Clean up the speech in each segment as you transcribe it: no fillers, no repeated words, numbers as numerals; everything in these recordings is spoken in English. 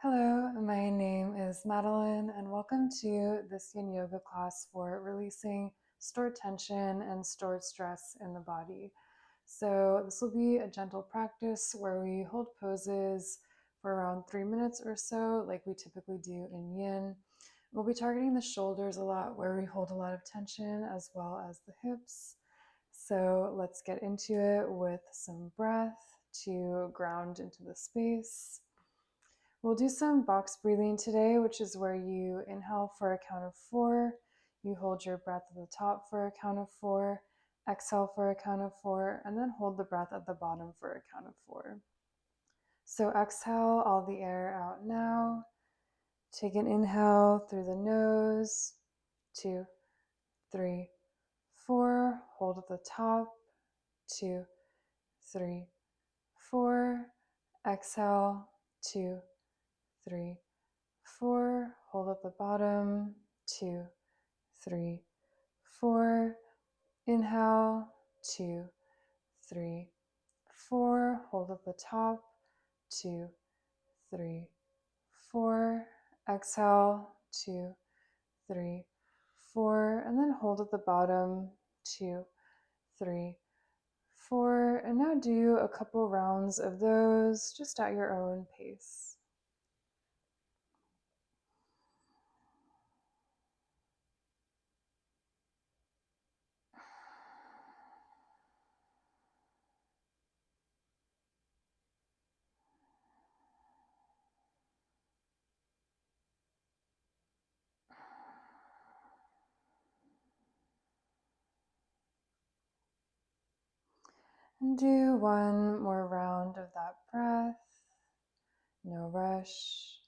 Hello, my name is Madeline, and welcome to this yin yoga class for releasing stored tension and stored stress in the body. So, this will be a gentle practice where we hold poses for around 3 minutes or so, like we typically do in yin. We'll be targeting the shoulders a lot, where we hold a lot of tension, as well as the hips. So, let's get into it with some breath to ground into the space. We'll do some box breathing today, which is where you inhale for a count of 4, you hold your breath at the top for a count of 4, exhale for a count of 4, and then hold the breath at the bottom for a count of 4. So exhale all the air out now. Take an inhale through the nose, 2, 3, 4. Hold at the top, 2, 3, 4. Exhale, 2, 3, 4. Hold at the bottom, 2, 3, 4. Inhale, 2, 3, 4. Hold at the top, 2, 3, 4. Exhale, 2, 3, 4. And then hold at the bottom, 2, 3, 4. And now do a couple rounds of those just at your own pace. And do one more round of that breath. No rush.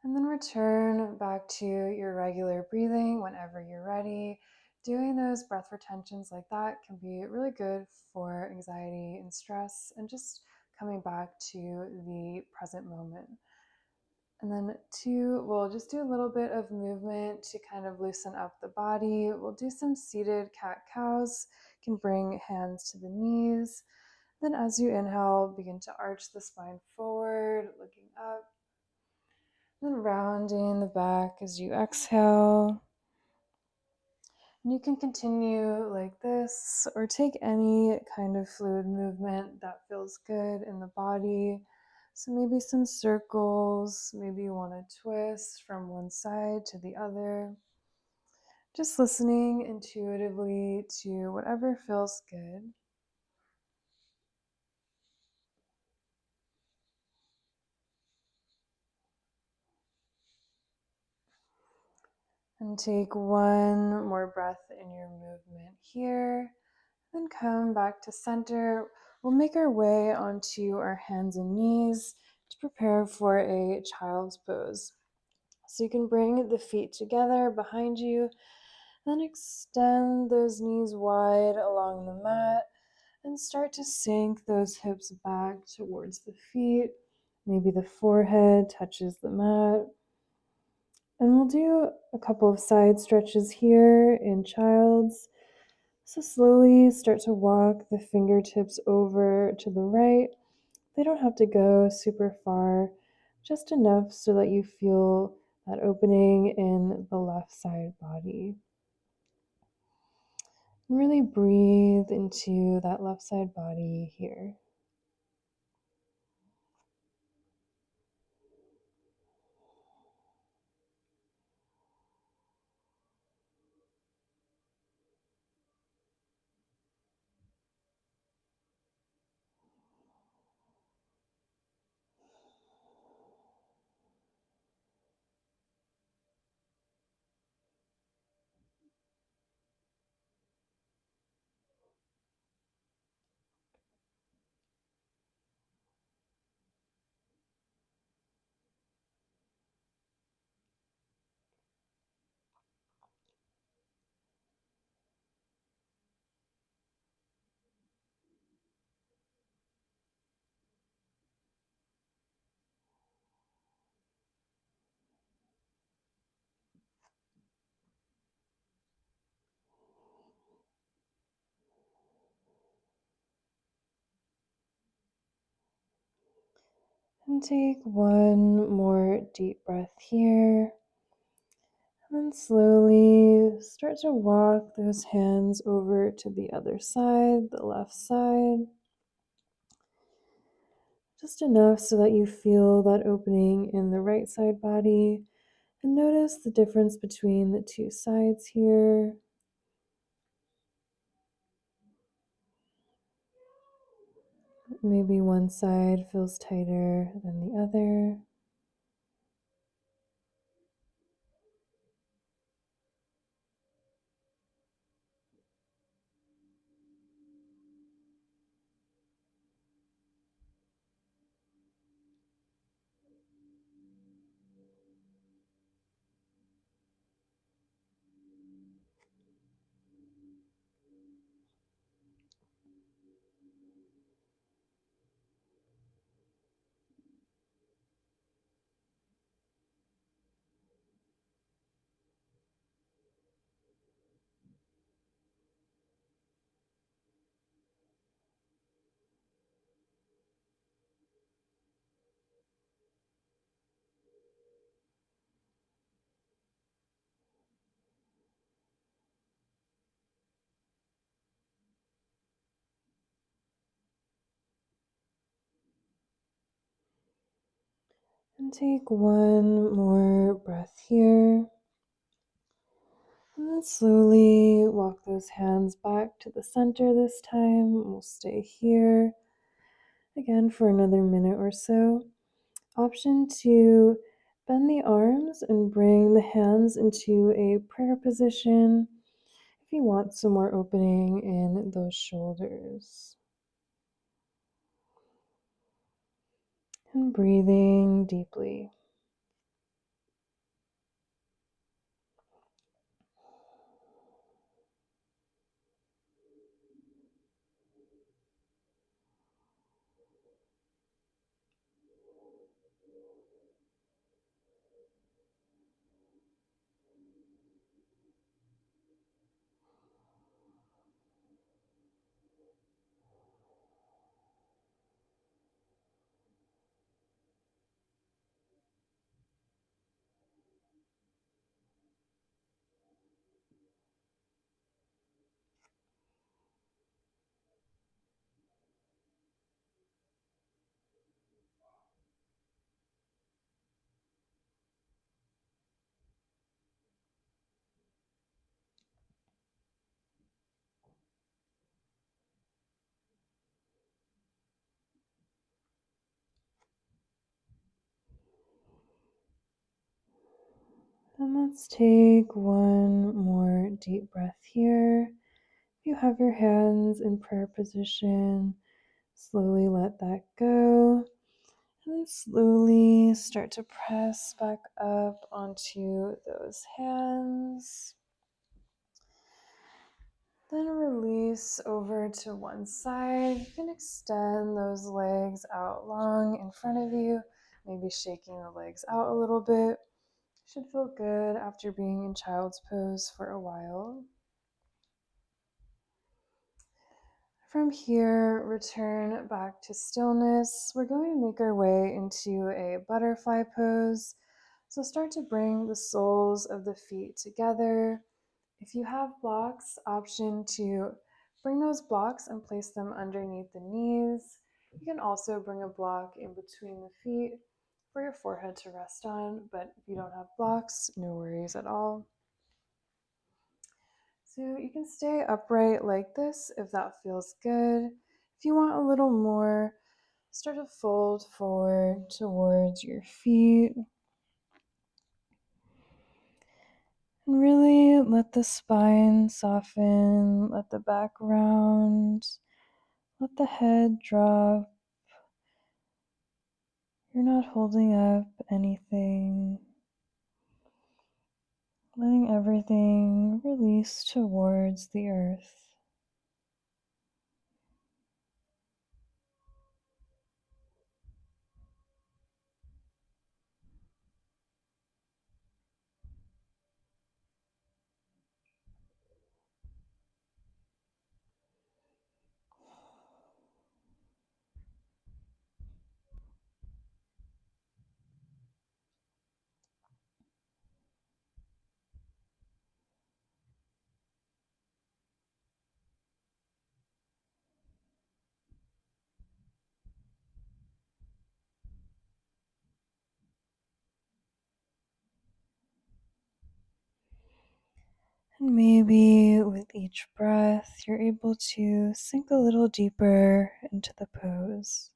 And then return back to your regular breathing whenever you're ready. Doing those breath retentions like that can be really good for anxiety and stress and just coming back to the present moment. And then 2, we'll just do a little bit of movement to kind of loosen up the body. We'll do some seated cat-cows. You can bring hands to the knees. Then as you inhale, begin to arch the spine forward, looking up. Then rounding the back as you exhale. And you can continue like this or take any kind of fluid movement that feels good in the body. So maybe some circles, maybe you want to twist from one side to the other. Just listening intuitively to whatever feels good. And take one more breath in your movement here. Then come back to center. We'll make our way onto our hands and knees to prepare for a child's pose. So you can bring the feet together behind you, then extend those knees wide along the mat and start to sink those hips back towards the feet. Maybe the forehead touches the mat. And we'll do a couple of side stretches here in child's. So slowly start to walk the fingertips over to the right. They don't have to go super far, just enough so that you feel that opening in the left side body. And really breathe into that left side body here. And take one more deep breath here. And then slowly start to walk those hands over to the other side, the left side. Just enough so that you feel that opening in the right side body. And notice the difference between the two sides here. Maybe one side feels tighter than the other. And take one more breath here. And then slowly walk those hands back to the center this time. We'll stay here again for another minute or so. Option 2, bend the arms and bring the hands into a prayer position if you want some more opening in those shoulders. And breathing deeply. And let's take one more deep breath here. If you have your hands in prayer position, slowly let that go. And then slowly start to press back up onto those hands. Then release over to one side. You can extend those legs out long in front of you, maybe shaking the legs out a little bit. Should feel good after being in child's pose for a while. From here, return back to stillness. We're going to make our way into a butterfly pose. So start to bring the soles of the feet together. If you have blocks, option to bring those blocks and place them underneath the knees. You can also bring a block in between the feet for your forehead to rest on, but if you don't have blocks, no worries at all. So you can stay upright like this if that feels good. If you want a little more, start to fold forward towards your feet. And really let the spine soften, let the back round, let the head drop. You're not holding up anything. Letting everything release towards the earth. And maybe with each breath, you're able to sink a little deeper into the pose.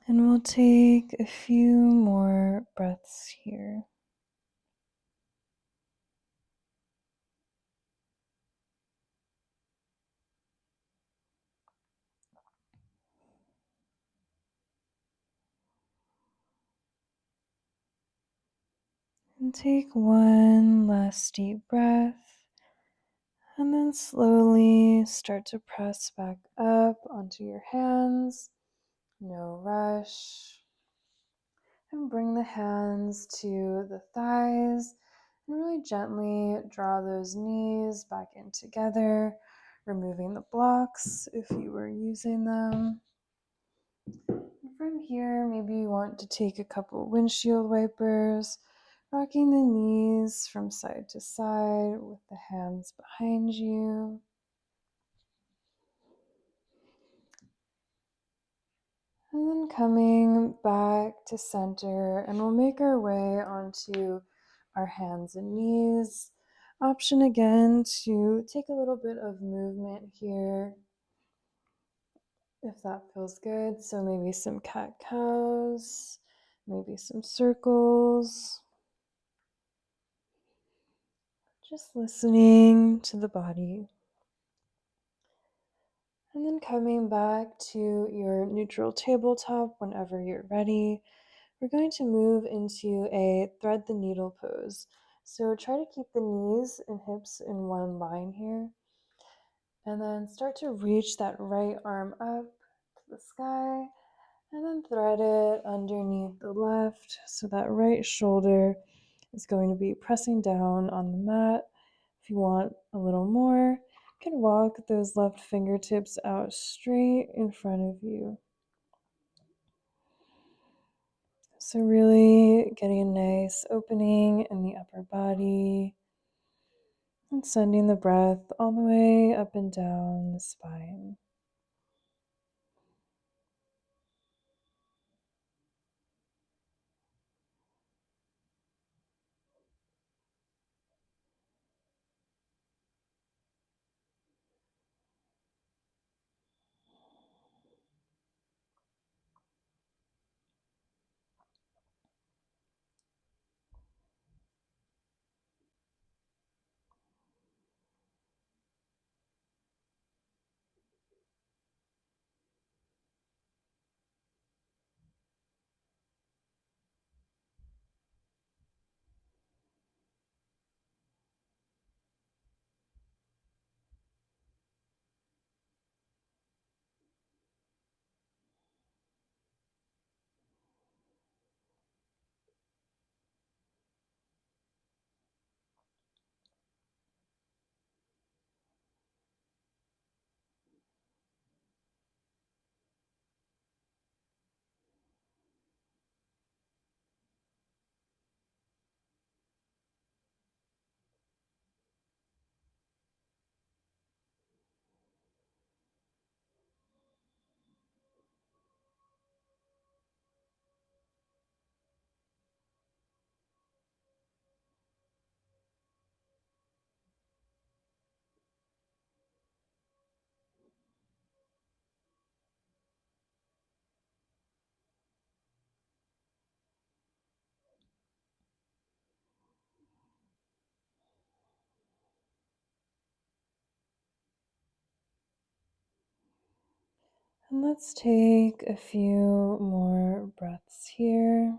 And we'll take a few more breaths here. And take one last deep breath. And then slowly start to press back up onto your hands. No rush. And bring the hands to the thighs and really gently draw those knees back in together, removing the blocks if you were using them. And from here, maybe you want to take a couple windshield wipers, rocking the knees from side to side with the hands behind you. And then coming back to center, and we'll make our way onto our hands and knees. Option again to take a little bit of movement here if that feels good. So maybe some cat cows, maybe some circles. Just listening to the body. And then coming back to your neutral tabletop whenever you're ready. We're going to move into a thread the needle pose. So try to keep the knees and hips in one line here. And then start to reach that right arm up to the sky. And then thread it underneath the left. So that right shoulder is going to be pressing down on the mat. If you want a little more, you can walk those left fingertips out straight in front of you. So really getting a nice opening in the upper body and sending the breath all the way up and down the spine. And let's take a few more breaths here.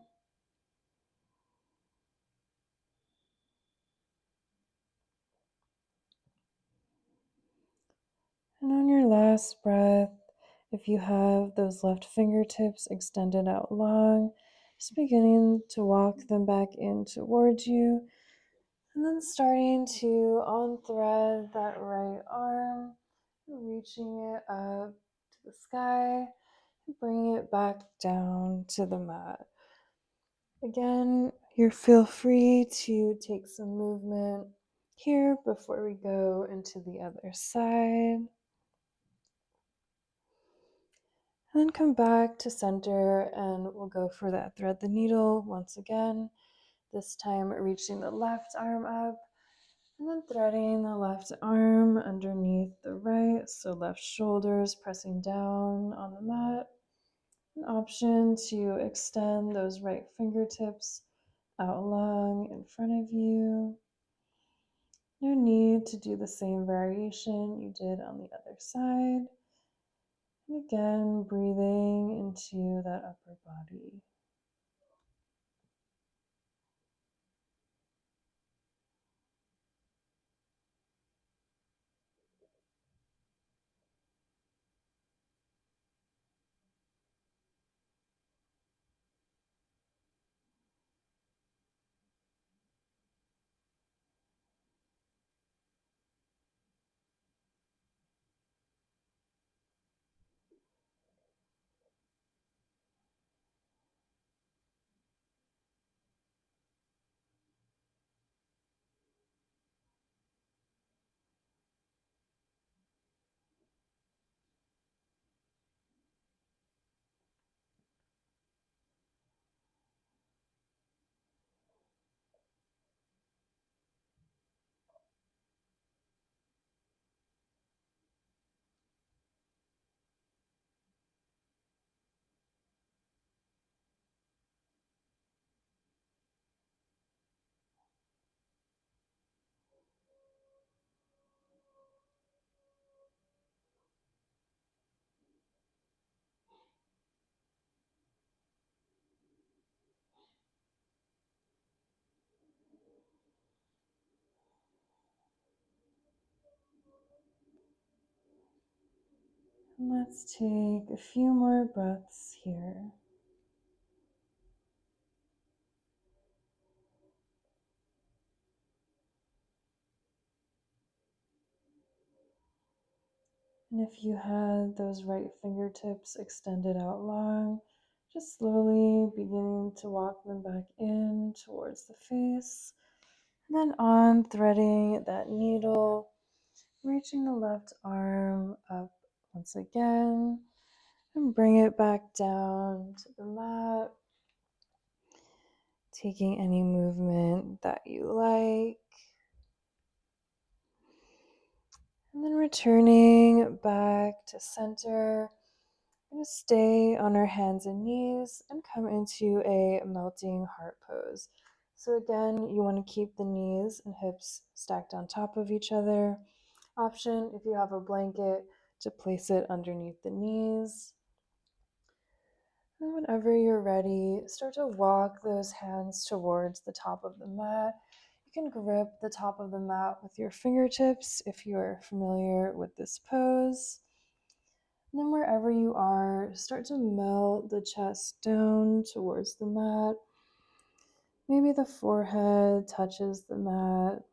And on your last breath, if you have those left fingertips extended out long, just beginning to walk them back in towards you. And then starting to unthread that right arm, reaching it up to the sky, and bringing it back down to the mat. Again, you feel free to take some movement here before we go into the other side. And then come back to center and we'll go for that thread the needle once again. This time reaching the left arm up and then threading the left arm underneath the right. So left shoulders pressing down on the mat. An option to extend those right fingertips out long in front of you. No need to do the same variation you did on the other side. And again, breathing into that upper body. And let's take a few more breaths here. And if you had those right fingertips extended out long, just slowly beginning to walk them back in towards the face. And then on threading that needle, reaching the left arm up once again and bring it back down to the mat. Taking any movement that you like. And then returning back to center. We're going to stay on our hands and knees and come into a melting heart pose. So again, you want to keep the knees and hips stacked on top of each other. Option, if you have a blanket, to place it underneath the knees. And whenever you're ready, start to walk those hands towards the top of the mat. You can grip the top of the mat with your fingertips if you are familiar with this pose. And then wherever you are, start to melt the chest down towards the mat. Maybe the forehead touches the mat.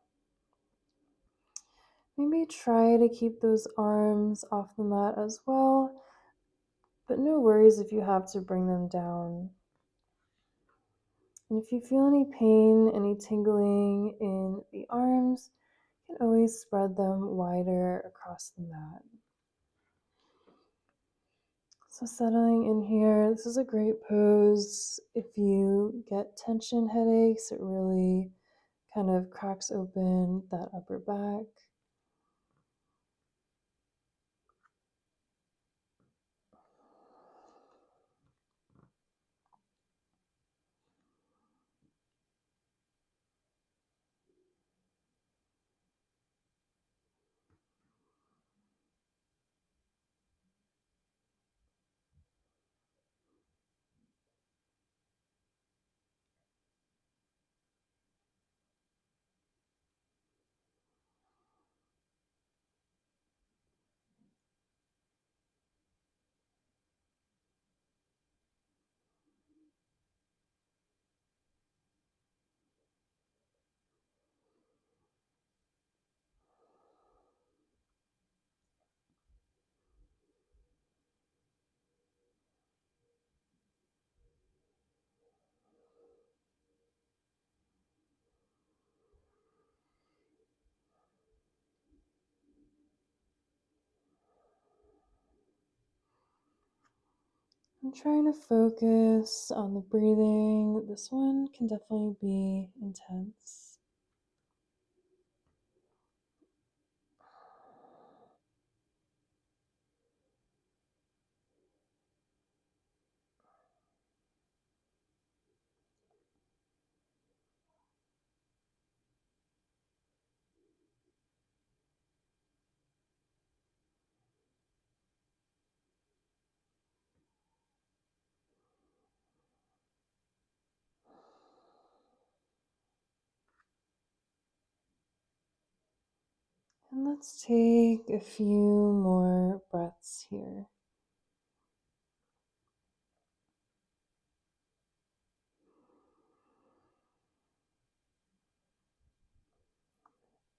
Maybe try to keep those arms off the mat as well, but no worries if you have to bring them down. And if you feel any pain, any tingling in the arms, you can always spread them wider across the mat. So settling in here, this is a great pose. If you get tension headaches, it really kind of cracks open that upper back. I'm trying to focus on the breathing. This one can definitely be intense. And let's take a few more breaths here.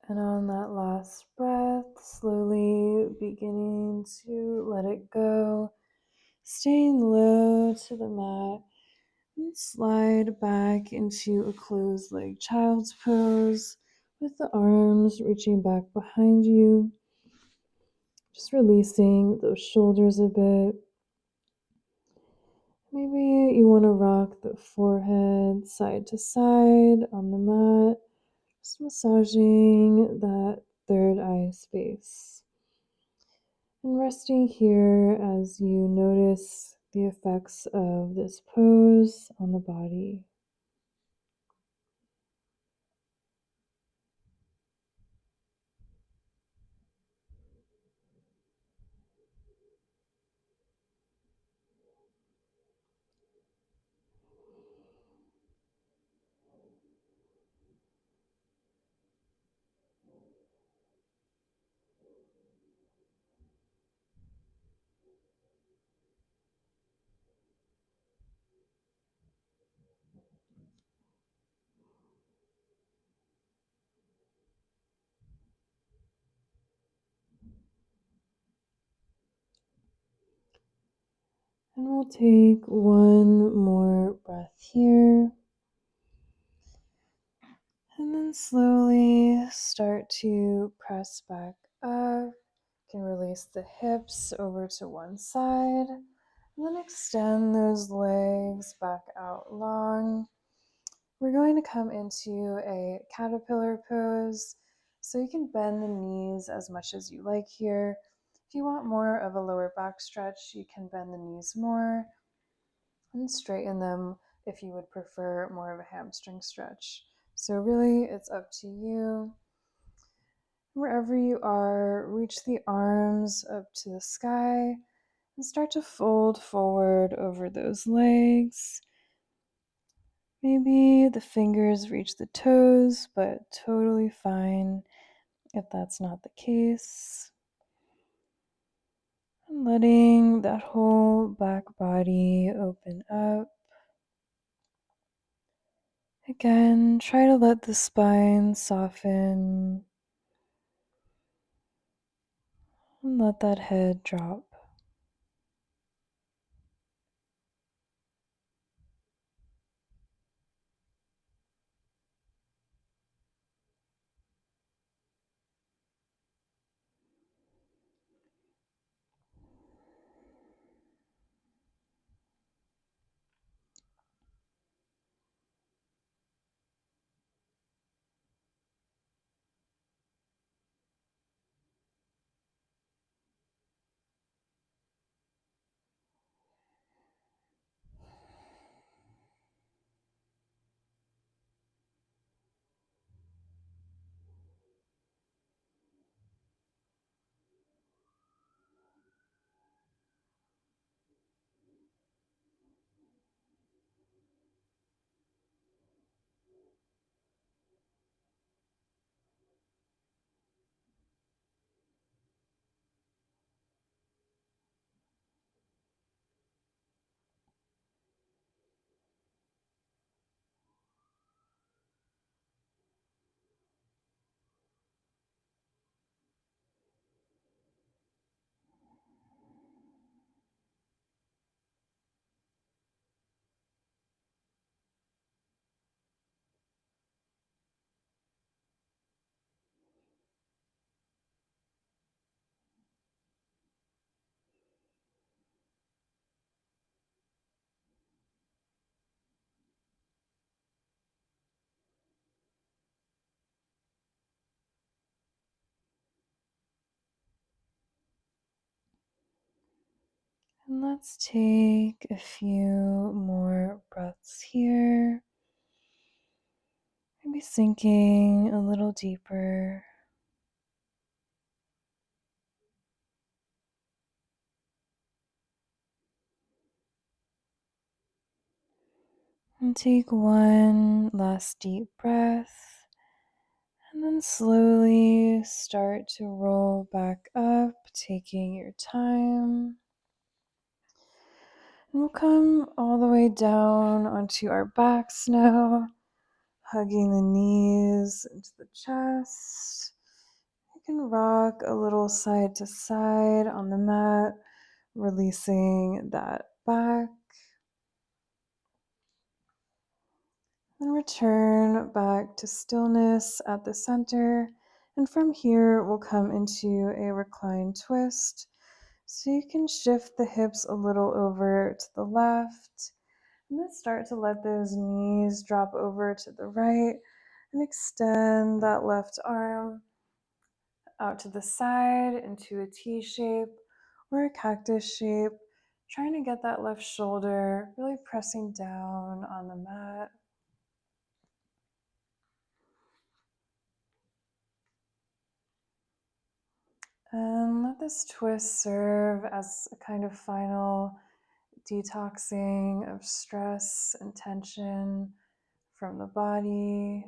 And on that last breath, slowly beginning to let it go, staying low to the mat, and slide back into a closed leg child's pose with the arms reaching back behind you. Just releasing those shoulders a bit. Maybe you want to rock the forehead side to side on the mat, just massaging that third eye space. And resting here as you notice the effects of this pose on the body. And we'll take one more breath here. And then slowly start to press back up. You can release the hips over to one side. And then extend those legs back out long. We're going to come into a caterpillar pose. So you can bend the knees as much as you like here. If you want more of a lower back stretch, you can bend the knees more and straighten them if you would prefer more of a hamstring stretch. So really, it's up to you. Wherever you are, reach the arms up to the sky and start to fold forward over those legs. Maybe the fingers reach the toes, but totally fine if that's not the case. And letting that whole back body open up. Again, try to let the spine soften and let that head drop. And let's take a few more breaths here. Maybe sinking a little deeper. And take one last deep breath. And then slowly start to roll back up, taking your time. And we'll come all the way down onto our backs now, hugging the knees into the chest. You can rock a little side to side on the mat, releasing that back. Then return back to stillness at the center. And from here, we'll come into a reclined twist. So you can shift the hips a little over to the left. And then start to let those knees drop over to the right and extend that left arm out to the side into a T shape or a cactus shape, trying to get that left shoulder really pressing down on the mat. And let this twist serve as a kind of final detoxing of stress and tension from the body.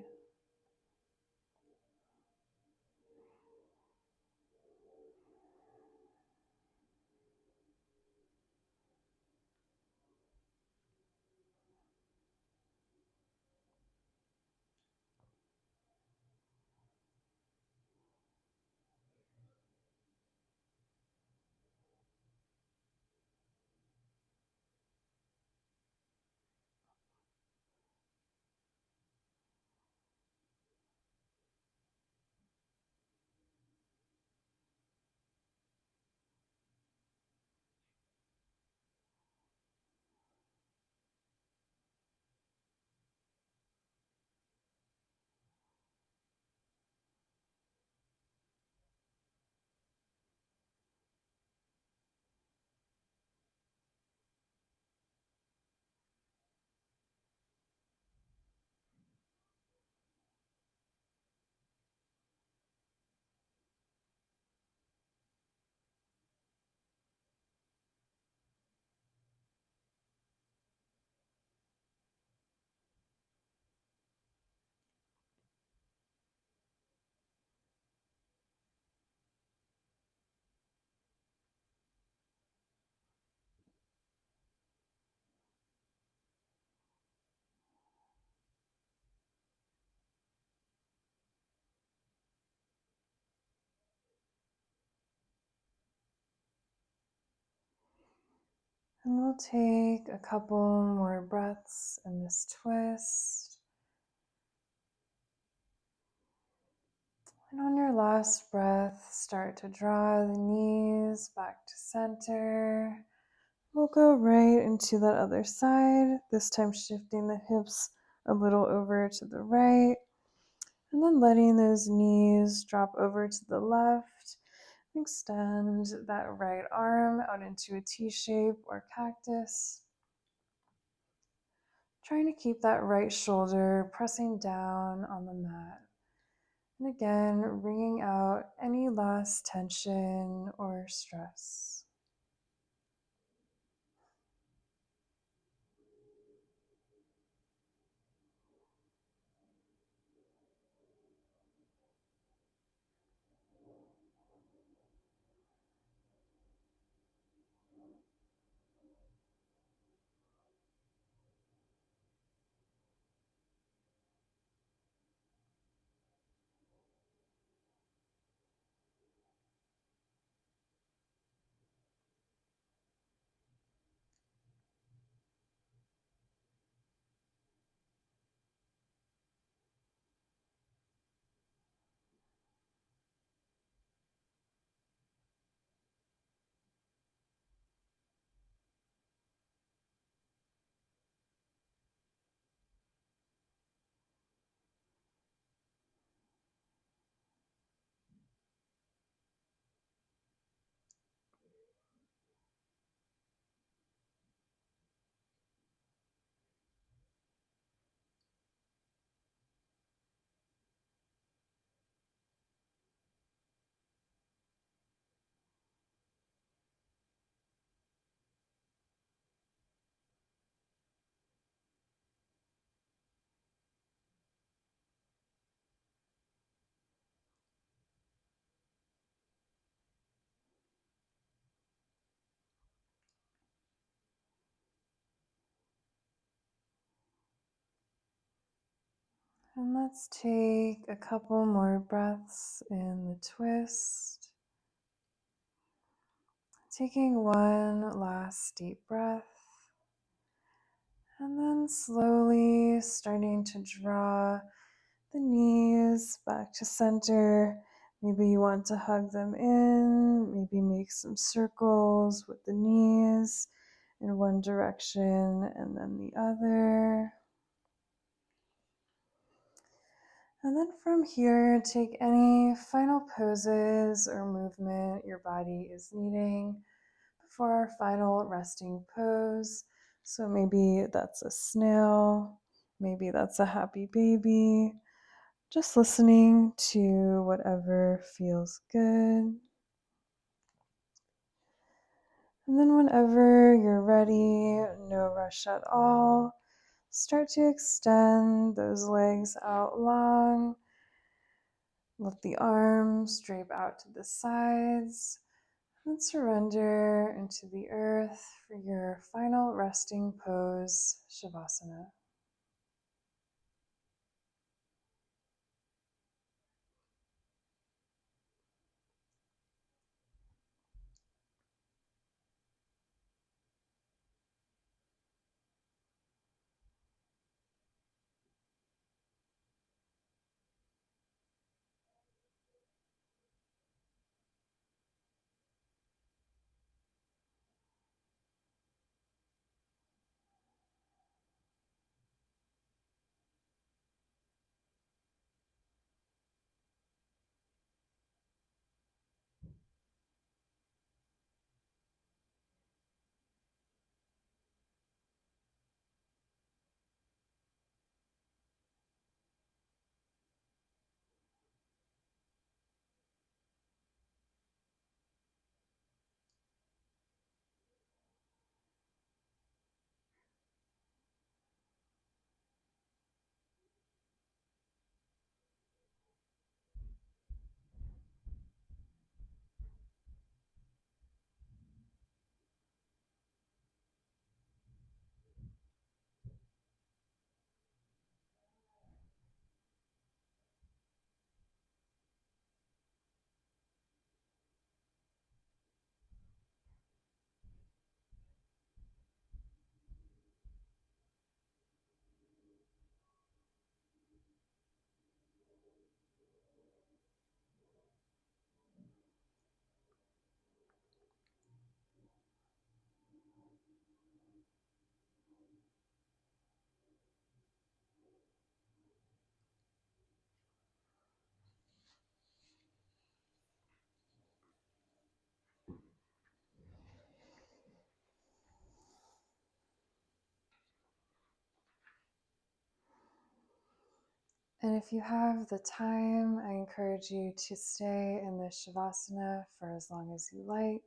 And we'll take a couple more breaths in this twist. And on your last breath, start to draw the knees back to center. We'll go right into that other side, this time shifting the hips a little over to the right, and then letting those knees drop over to the left. Extend that right arm out into a T shape or cactus. Trying to keep that right shoulder pressing down on the mat. And again, wringing out any last tension or stress. And let's take a couple more breaths in the twist. Taking one last deep breath. And then slowly starting to draw the knees back to center. Maybe you want to hug them in, maybe make some circles with the knees in one direction and then the other. And then from here, take any final poses or movement your body is needing before our final resting pose. So maybe that's a snail, maybe that's a happy baby. Just listening to whatever feels good. And then whenever you're ready, no rush at all, start to extend those legs out long. Let the arms drape out to the sides. And surrender into the earth for your final resting pose, Savasana. And if you have the time, I encourage you to stay in this Shavasana for as long as you like.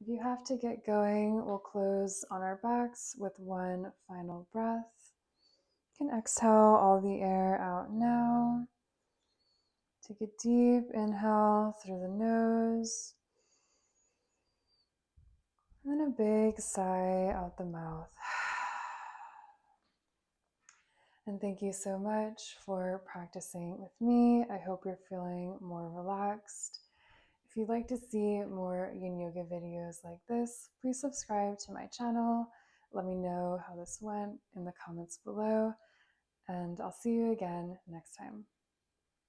If you have to get going, we'll close on our backs with one final breath. You can exhale all the air out now. Take a deep inhale through the nose, and then a big sigh out the mouth. And thank you so much for practicing with me. I hope you're feeling more relaxed. If you'd like to see more yin yoga videos like this, please subscribe to my channel. Let me know how this went in the comments below, and I'll see you again next time.